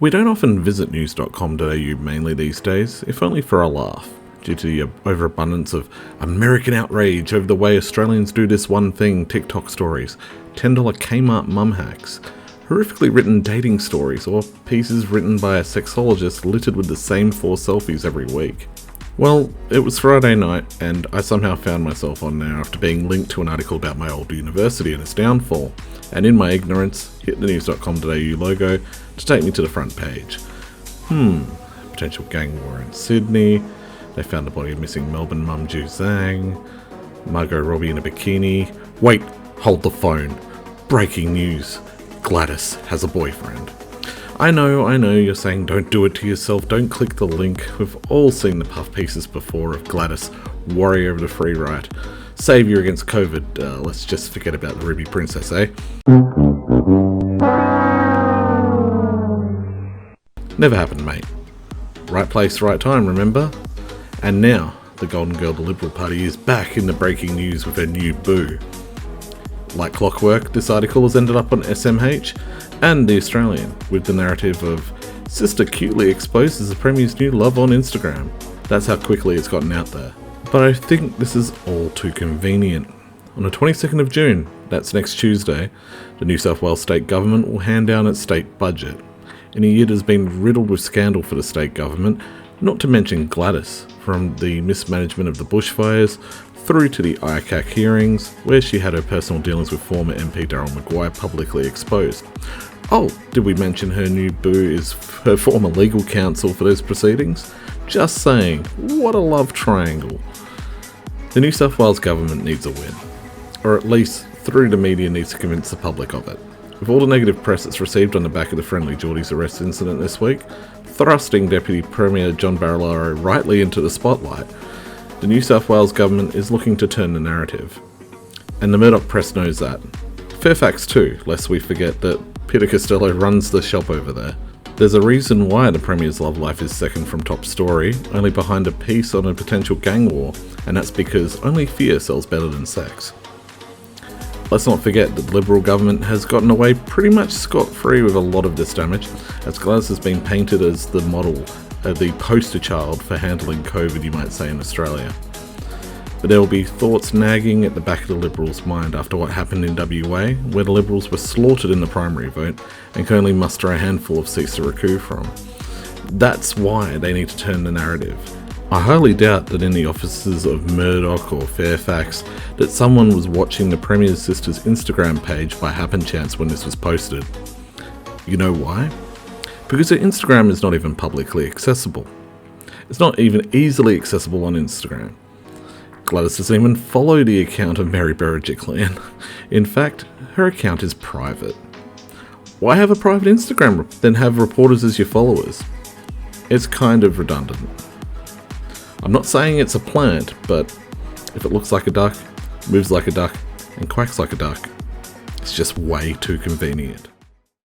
We don't often visit news.com.au mainly these days, if only for a laugh, due to the overabundance of American outrage over the way Australians do this one thing TikTok stories, $10 Kmart mum hacks, horrifically written dating stories, or pieces written by a sexologist littered with the same 4 selfies every week. Well, it was Friday night, and I somehow found myself on there after being linked to an article about my old university and its downfall, and in my ignorance, hit the news.com.au logo to take me to the front page. Potential gang war in Sydney, they found the body of missing Melbourne mum Ju Zhang, Margot Robbie in a bikini. Wait, hold the phone. Breaking news, Gladys has a boyfriend. I know, you're saying don't do it to yourself, don't click the link. We've all seen the puff pieces before of Gladys, warrior of the free right, saviour against COVID. Let's just forget about the Ruby Princess, eh? Never happened, mate. Right place, right time, remember? And now, the golden girl of the Liberal Party is back in the breaking news with her new boo. Like clockwork, this article has ended up on SMH and The Australian, with the narrative of Sister cutely exposes the Premier's new love on Instagram. That's how quickly it's gotten out there. But I think this is all too convenient. On the 22nd of June, that's next Tuesday, the New South Wales State Government will hand down its state budget. In a year that has been riddled with scandal for the state government, not to mention Gladys, from the mismanagement of the bushfires through to the ICAC hearings, where she had her personal dealings with former MP Darryl Maguire publicly exposed. Oh, did we mention her new boo is her former legal counsel for those proceedings? Just saying, what a love triangle. The New South Wales government needs a win, or at least through the media needs to convince the public of it. With all the negative press it's received on the back of the Friendly Geordies arrest incident this week, thrusting Deputy Premier John Barilaro rightly into the spotlight, the New South Wales government is looking to turn the narrative. And the Murdoch press knows that. Fairfax too, lest we forget that Peter Costello runs the shop over there. There's a reason why the Premier's love life is second from top story, only behind a piece on a potential gang war, and that's because only fear sells better than sex. Let's not forget that the Liberal government has gotten away pretty much scot-free with a lot of this damage, as Gladys has been painted as the model, the poster child for handling COVID, you might say, in Australia. But there will be thoughts nagging at the back of the Liberals' mind after what happened in WA, where the Liberals were slaughtered in the primary vote and can only muster a handful of seats to recoup from. That's why they need to turn the narrative. I highly doubt that in the offices of Murdoch or Fairfax that someone was watching the Premier's sister's Instagram page by happen chance when this was posted. You know why? Because her Instagram is not even publicly accessible. It's not even easily accessible on Instagram. Gladys doesn't even follow the account of Mary Berejiklian. In fact, her account is private. Why have a private Instagram then have reporters as your followers? It's kind of redundant. I'm not saying it's a plant, but if it looks like a duck, moves like a duck, and quacks like a duck, it's just way too convenient.